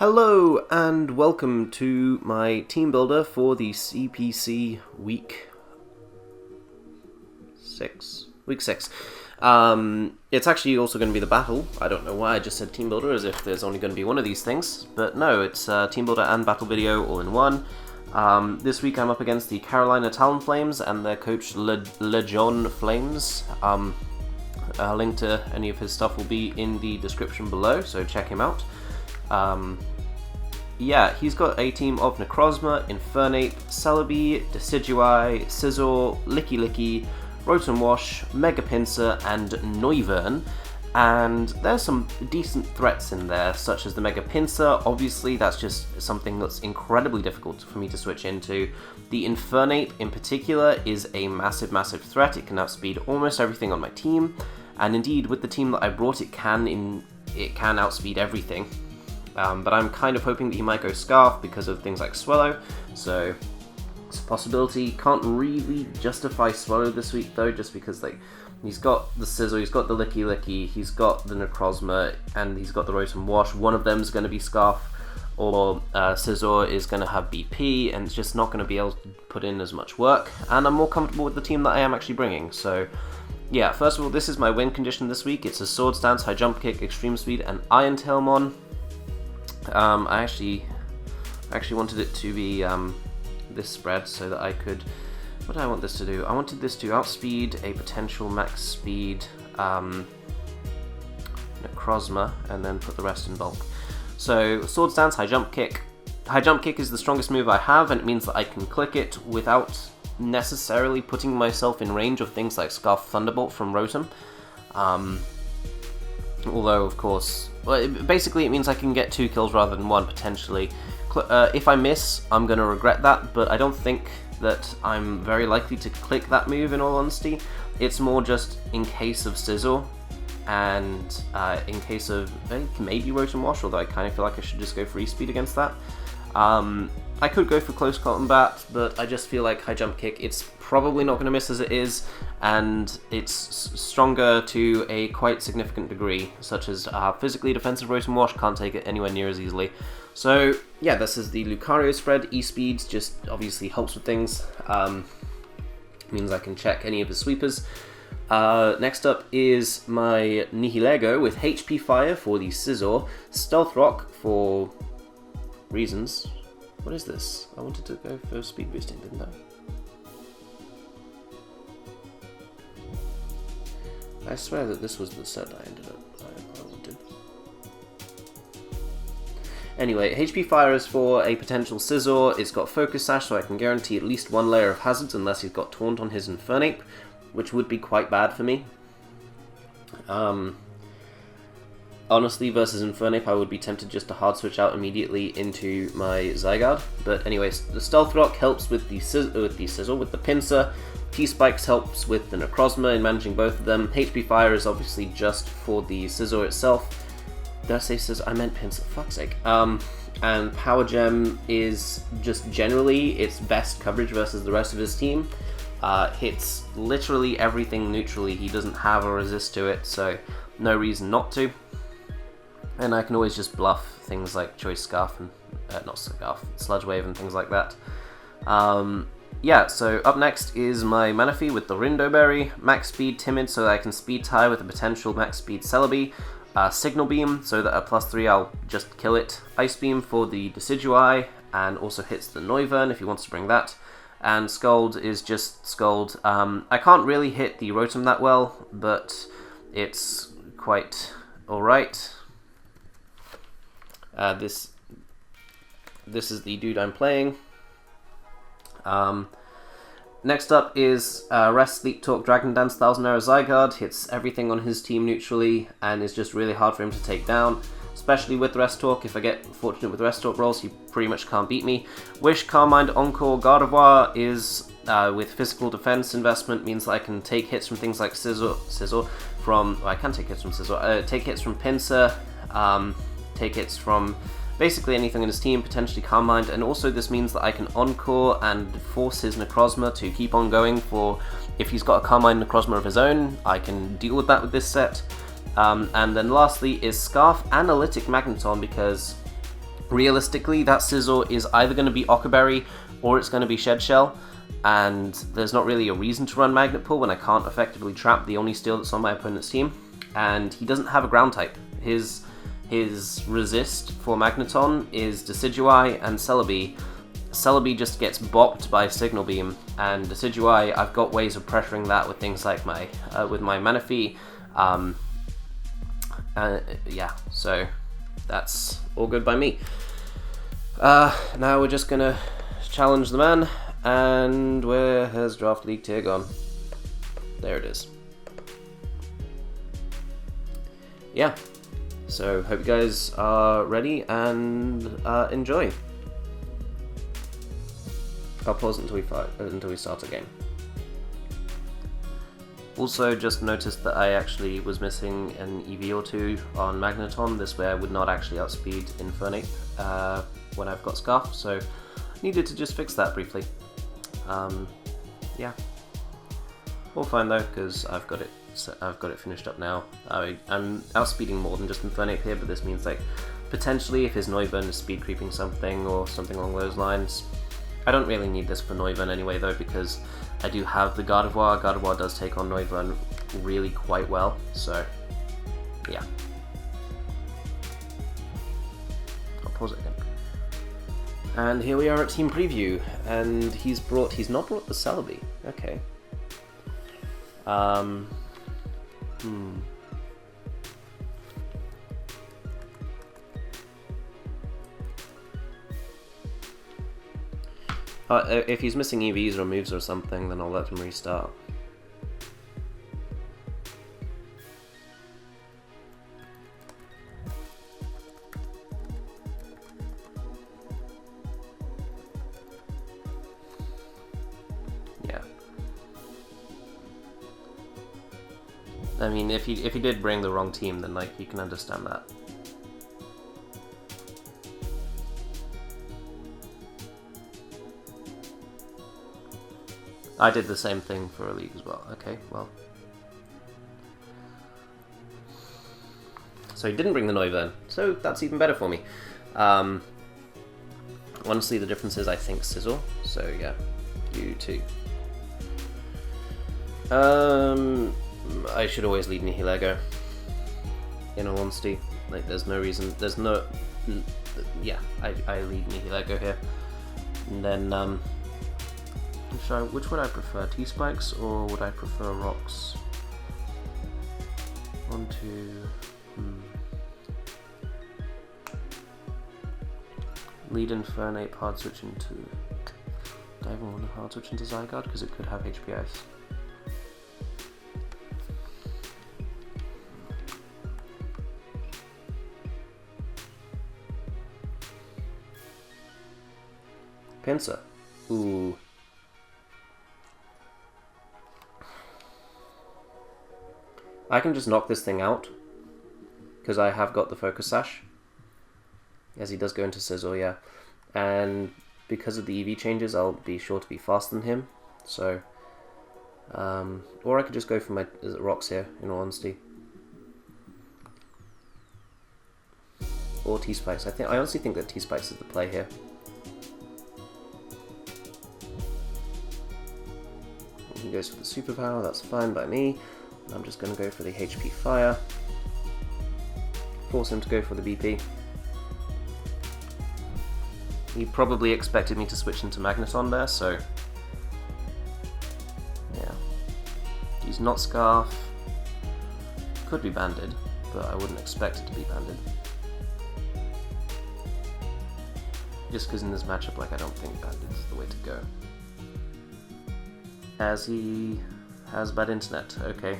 Hello and welcome to my team builder for the CPC week 6. It's actually also going to be the battle. I don't know why I just said team builder as if there's only going to be one of these things, but no, it's team builder and battle video all in one. This week I'm up against the Carolina Talonflames and their coach LeJon Flames. A link to any of his stuff will be in the description below, so check him out. Yeah, he's got a team of Necrozma, Infernape, Celebi, Decidueye, Scizor, Licky, Rotom Wash, Mega Pinsir, and Noivern. And there's some decent threats in there, such as the Mega Pinsir. Obviously, that's just something that's incredibly difficult for me to switch into. The Infernape, in particular, is a massive threat. It can outspeed almost everything on my team. And indeed, with the team that I brought, it can outspeed everything. But I'm kind of hoping that he might go Scarf because of things like Swallow, so it's a possibility. Can't really justify Swallow this week though, just because he's got the Scizor, he's got the Licky, he's got the Necrozma, and he's got the Rotom Wash. One of them is going to be Scarf, or Scizor is going to have BP, and it's just not going to be able to put in as much work. And I'm more comfortable with the team that I am actually bringing, so yeah. First of all, this is my win condition this week. It's a Sword Stance, High Jump Kick, Extreme Speed, and Iron Tailmon. I actually wanted it to be this spread so that I could... What did I want this to do? I wanted this to outspeed a potential max speed Necrozma and then put the rest in bulk. So Sword Stance, High Jump Kick. High Jump Kick is the strongest move I have, and it means that I can click it without necessarily putting myself in range of things like Scarf Thunderbolt from Rotom. Although, of course, basically it means I can get 2 kills rather than 1, potentially. If I miss, I'm going to regret that, but I don't think that I'm very likely to click that move, in all honesty. It's more just in case of Scizor, and in case of maybe Rotom Wash, although I kind of feel like I should just go free speed against that. I could go for close combat, but I just feel like High Jump Kick, it's probably not going to miss as it is, and it's stronger to a quite significant degree, such as physically defensive Rotom Wash can't take it anywhere near as easily. So yeah, this is the Lucario spread. E-Speeds just obviously helps with things, means I can check any of his sweepers. Next up is my Nihilego with HP Fire for the Scizor, Stealth Rock for reasons. What is this? I wanted to go for speed boosting, didn't I? I swear that this was the set I wanted. Anyway, HP Fire is for a potential Scizor. It's got Focus Sash, so I can guarantee at least 1 layer of hazards unless he's got Taunt on his Infernape, which would be quite bad for me. Honestly, versus Infernape, I would be tempted just to hard switch out immediately into my Zygarde. But anyways, the Stealth Rock helps with the Pinsir. T-Spikes helps with the Necrozma in managing both of them. HP Fire is obviously just for the Scizor itself. Did I say Scizor? I meant Pinsir, fuck's sake. And Power Gem is just generally its best coverage versus the rest of his team. Hits literally everything neutrally. He doesn't have a resist to it, so no reason not to. And I can always just bluff things like Choice Scarf and Sludge Wave and things like that. Yeah, so up next is my Manaphy with the Rindo Berry, Max Speed Timid so that I can Speed Tie with a potential Max Speed Celebi, Signal Beam so that at +3 I'll just kill it, Ice Beam for the Decidueye, and also hits the Noivern if he wants to bring that, and Scald is just Scald. I can't really hit the Rotom that well, but it's quite alright. This is the dude I'm playing. Next up is Rest, Sleep, Talk, Dragon Dance, Thousand Arrow Zygarde. Hits everything on his team neutrally and is just really hard for him to take down, especially with Rest Talk. If I get fortunate with Rest Talk rolls, he pretty much can't beat me. Wish, Carmine, Encore, Gardevoir is with physical defense investment, means that I can take hits from things like Scizor from... Well, I can take hits from Scizor. Take hits from Pinsir, take hits from basically anything in his team, potentially Calm Mind, and also this means that I can Encore and force his Necrozma to keep on going for... If he's got a Calm Mind Necrozma of his own, I can deal with that with this set. And then lastly is Scarf Analytic Magneton, because realistically, that Scizor is either going to be Ockerberry or it's going to be Shed Shell, and there's not really a reason to run Magnet Pull when I can't effectively trap the only steel that's on my opponent's team, and he doesn't have a ground type. His resist for Magneton is Decidueye and Celebi. Celebi just gets bopped by Signal Beam, and Decidueye, I've got ways of pressuring that with things like my Manaphy. Yeah, so that's all good by me. Now we're just gonna challenge the man, and where has Draft League Tier gone? There it is. Yeah, so hope you guys are ready and enjoy. I'll pause until we start a game. Also, just noticed that I actually was missing an EV or two on Magneton. This way I would not actually outspeed Infernape when I've got Scarf, so needed to just fix that briefly. Yeah. All fine though, because I've got it finished up now. I'm outspeeding more than just Infernape here, but this means like potentially if his Noivern is speed creeping something or something along those lines. I don't really need this for Noivern anyway though, because I do have the Gardevoir. Gardevoir does take on Noivern really quite well, so yeah. I'll pause it again. And here we are at Team Preview, and he's not brought the Celebi. Okay. If he's missing EVs or moves or something, then I'll let him restart. Yeah. I mean, if he did bring the wrong team, then like you can understand that. I did the same thing for a league as well. Okay, well. So he didn't bring the Noivern, so that's even better for me. Honestly, the difference is I think Scizor, so yeah, you too. I should always lead Nihilego. In all honesty, like there's no reason, yeah, I lead Nihilego here. And then, which would I prefer, T-Spikes or would I prefer Rocks? Lead Infernape, hard switch into... Do I even want to hard switch into Zygarde? Because it could have HP Ice. Pinsir. Ooh. I can just knock this thing out, because I have got the Focus Sash, as he does go into Scizor, yeah. And because of the EV changes, I'll be sure to be faster than him, so... or I could just go for my Rocks here, in all honesty. Or T-Spikes. I honestly think that T-Spikes is the play here. He goes for the Superpower, that's fine by me. I'm just going to go for the HP Fire. Force him to go for the BP. He probably expected me to switch into Magneton there, so... yeah. He's not Scarf. Could be Banded, but I wouldn't expect it to be Banded. Just because in this matchup, like, I don't think Banded is the way to go. As he has bad internet, okay.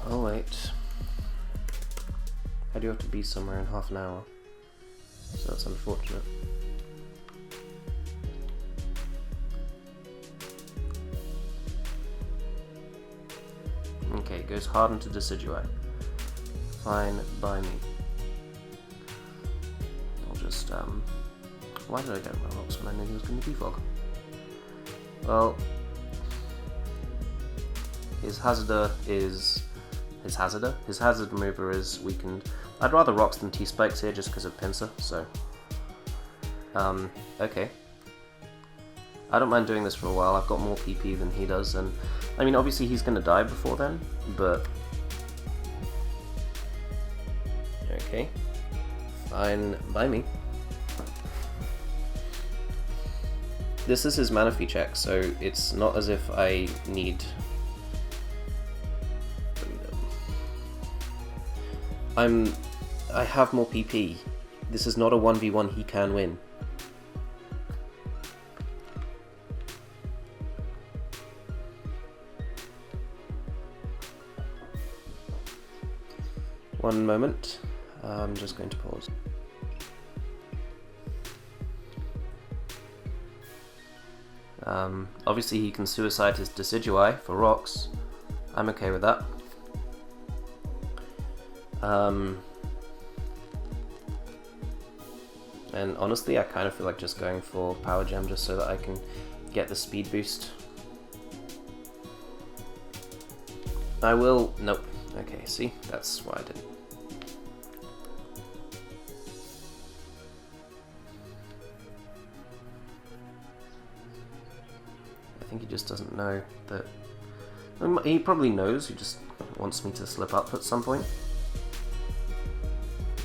Oh wait. I do have to be somewhere in half an hour, so that's unfortunate. Okay, goes hard into Decidui. Fine by me. I'll just, why did I go my rocks when I knew he was going to defog? Well, his hazard remover is weakened. I'd rather rocks than T-spikes here just because of pincer, so... okay. I don't mind doing this for a while. I've got more PP than he does, and I mean, obviously he's going to die before then, but... Okay. Fine by me. This is his mana fee check, so it's not as if I need... I have more PP. This is not a 1v1 he can win. One moment. I'm just going to pause. Obviously he can suicide his Decidui for rocks. I'm okay with that. And honestly, I kind of feel like just going for Power Gem just so that I can get the speed boost. I will... Nope. Okay, see? That's why I didn't. I think he just doesn't know that... He probably knows, he just wants me to slip up at some point.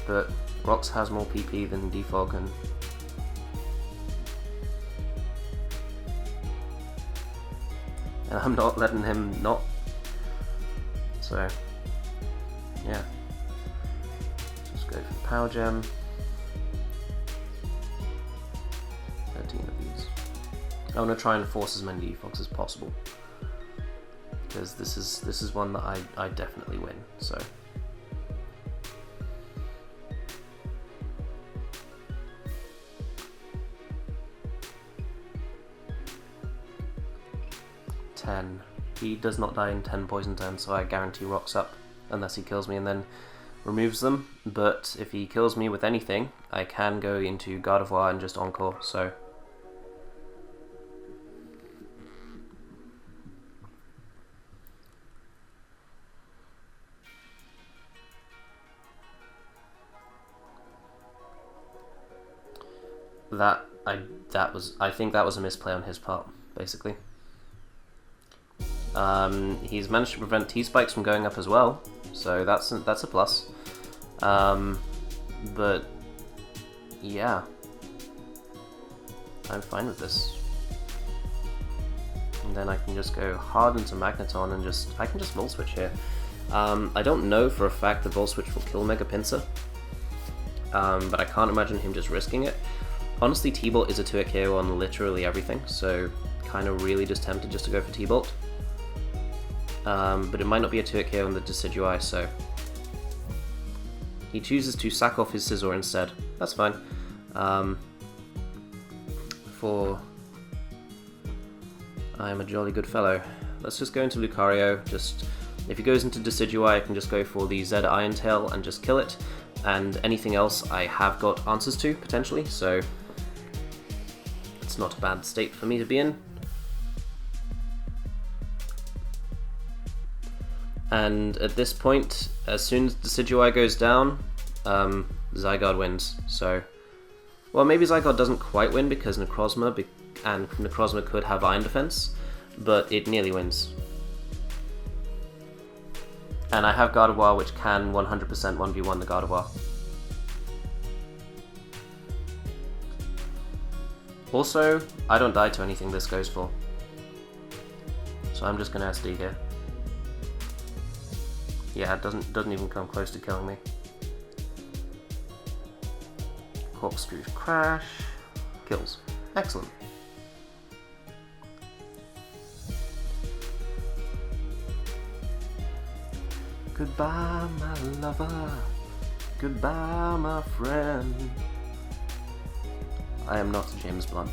But Rocks has more PP than Defog, and I'm not letting him not. So, yeah. Just go for Power Gem. 13 of these. I want to try and force as many Defogs as possible, because this is one that I definitely win. So. He does not die in 10 poison turns, so I guarantee Rocks up, unless he kills me and then removes them. But if he kills me with anything, I can go into Gardevoir and just Encore, so... I think that was a misplay on his part, basically. He's managed to prevent T-spikes from going up as well, so that's a plus. But yeah, I'm fine with this. And then I can just go hard into Magneton and I can just Volt Switch here. I don't know for a fact that Volt Switch will kill Mega Pinsir, but I can't imagine him just risking it. Honestly, T-Bolt is a 2-hit KO on literally everything, so kind of really just tempted just to go for T-Bolt. But it might not be a 2-hit KO on the Decidui, so... He chooses to sack off his Scizor instead. That's fine. For... I am a jolly good fellow. Let's just go into Lucario. Just... If he goes into Decidui, I can just go for the Z Iron Tail and just kill it. And anything else I have got answers to, potentially, so... It's not a bad state for me to be in. And at this point, as soon as Decidui goes down, Zygarde wins. So, well, maybe Zygarde doesn't quite win because Necrozma, and Necrozma could have Iron Defense, but it nearly wins. And I have Gardevoir, which can 100% 1v1 the Gardevoir. Also, I don't die to anything this goes for, so I'm just gonna SD here. Yeah, it doesn't even come close to killing me. Corkscrew Crash kills. Excellent. Goodbye, my lover. Goodbye, my friend. I am not James Blunt.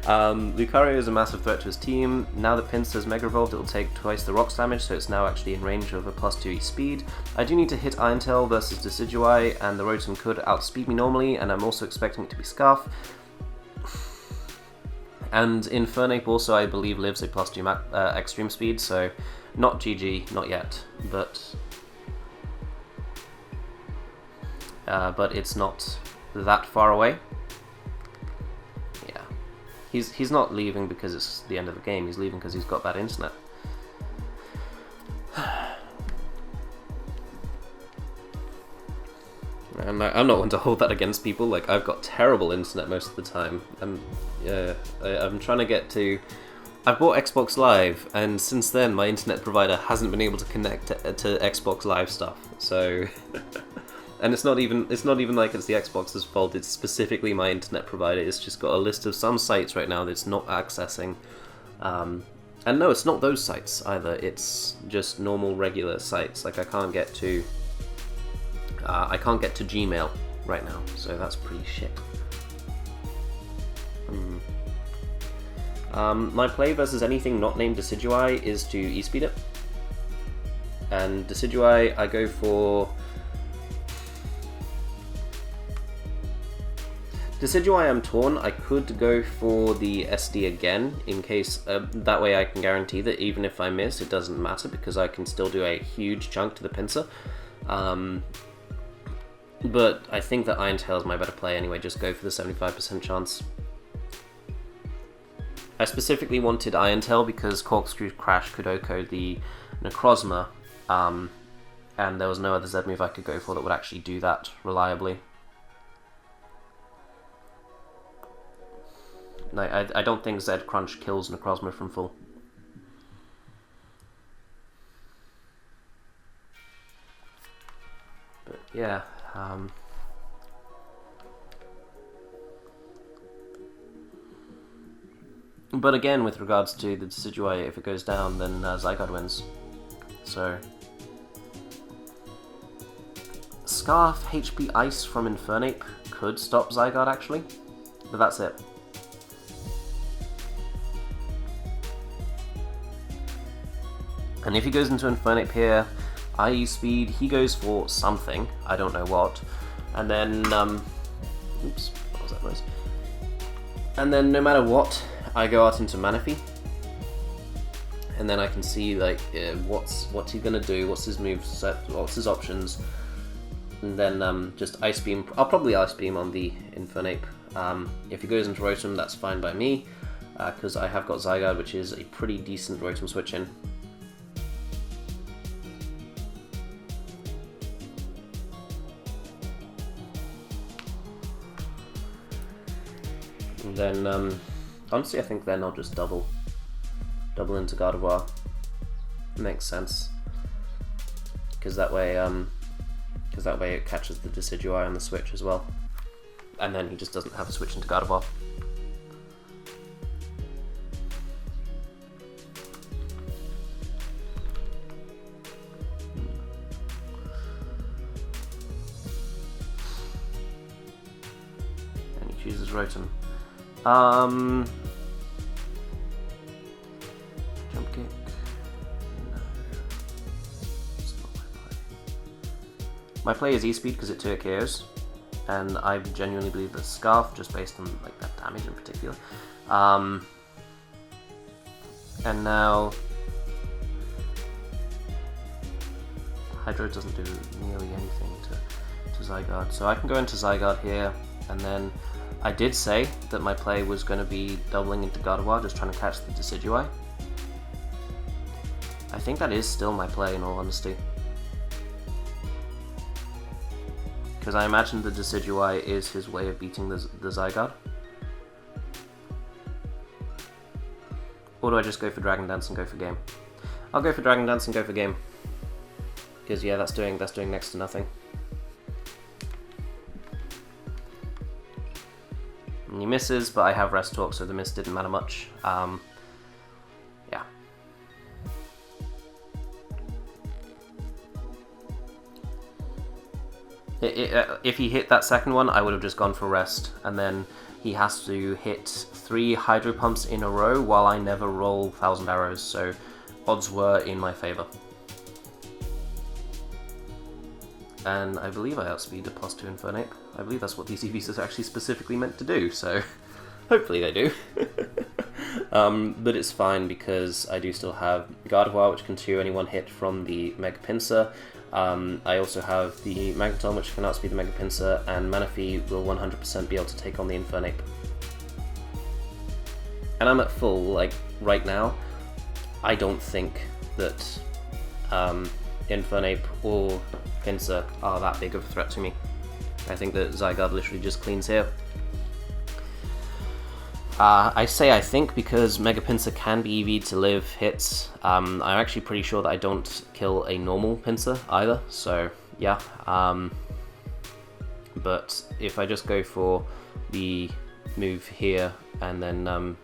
Lucario is a massive threat to his team. Now that Pinsir's Mega Evolved, it will take twice the rocks damage, so it's now actually in range of a +2 speed. I do need to hit Iron Tail versus Decidueye, and the Rotom could outspeed me normally, and I'm also expecting it to be Scarf. And Infernape also, I believe, lives a +2 extreme speed, so not GG, not yet, but it's not that far away. Yeah, he's not leaving because it's the end of the game. He's leaving because he's got bad internet. And I'm not one to hold that against people. Like, I've got terrible internet most of the time. I'm trying to get to. I've bought Xbox Live, and since then my internet provider hasn't been able to connect to Xbox Live stuff. So, and it's not even like it's the Xbox's fault. It's specifically my internet provider. It's just got a list of some sites right now that it's not accessing. And no, it's not those sites either. It's just normal regular sites. Like I can't get to Gmail right now, so that's pretty shit. My play versus anything not named Decidueye is to E-speed it. And Decidueye, I go for... Decidueye, I'm torn. I could go for the SD again, in case... that way I can guarantee that even if I miss, it doesn't matter, because I can still do a huge chunk to the Pinsir. But I think that Iron Tail is my better play anyway, just go for the 75% chance. I specifically wanted Iron Tail because Corkscrew Crash could OHKO the Necrozma, and there was no other Z move I could go for that would actually do that reliably. No, I don't think Z Crunch kills Necrozma from full. But yeah, but again, with regards to the Decidueye, if it goes down, then Zygarde wins. So Scarf HP Ice from Infernape could stop Zygarde actually, but that's it. And if he goes into Infernape here, IE speed, he goes for something, I don't know what, and then, oops, what was that noise? And then no matter what, I go out into Manaphy, and then I can see like what's he gonna do, what's his moveset, what's his options, and then just Ice Beam. I'll probably Ice Beam on the Infernape. If he goes into Rotom, that's fine by me, because I have got Zygarde, which is a pretty decent Rotom switch in. And then, honestly, I think then I'll just double into Gardevoir. Makes sense, because that way it catches the Decidueye on the switch as well, and then he just doesn't have to switch into Gardevoir. And he chooses Rotom. Jump kick. No. It's not my play. My play is E-speed because it 2 KOs, and I genuinely believe that Scarf, just based on like that damage in particular. And now Hydro doesn't do nearly anything to Zygarde, so I can go into Zygarde here, and then I did say that my play was going to be doubling into Gardevoir, just trying to catch the Decidueye. I think that is still my play, in all honesty. Because I imagine the Decidueye is his way of beating the Zygarde. Or do I just go for Dragon Dance and go for game? I'll go for Dragon Dance and go for game. Because yeah, that's doing next to nothing. And he misses, but I have Rest Talk, so the miss didn't matter much. Yeah. If he hit that second one, I would have just gone for Rest, and then he has to hit 3 Hydro Pumps in a row while I never roll 1,000 arrows, so odds were in my favour. And I believe I outspeed a +2 Infernape. I believe that's what these EVs are actually specifically meant to do, so hopefully they do. But it's fine because I do still have Gardevoir, which can cure any one hit from the Mega Pinsir. I also have the Magneton, which can outspeed the Mega Pinsir, and Manaphy will 100% be able to take on the Infernape. And I'm at full, like, right now. I don't think that Infernape or Pinsir are that big of a threat to me. I think that Zygarde literally just cleans here. I say I think because Mega Pinsir can be EV'd to live hits. I'm actually pretty sure that I don't kill a normal Pinsir either, so yeah. But if I just go for the move here and then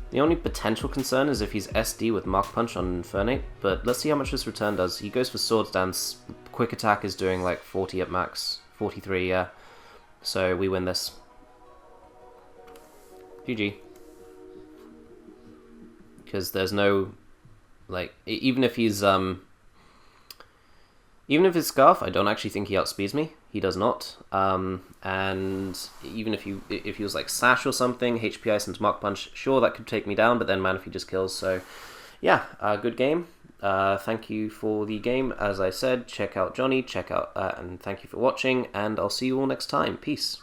the only potential concern is if he's SD with Mark Punch on Infernape, but let's see how much this return does. He goes for Swords Dance. Quick Attack is doing like 40 at max. 43, yeah. So we win this. GG. Because there's no, like, even if he's, even if it's Scarf, I don't actually think he outspeeds me. He does not. And even if he was like Sash or something, HP Ice into Mark Punch, sure, that could take me down, but then Manaphy just kills. So, yeah, good game. Thank you for the game. As I said, check out Johnny, and thank you for watching, and I'll see you all next time. Peace.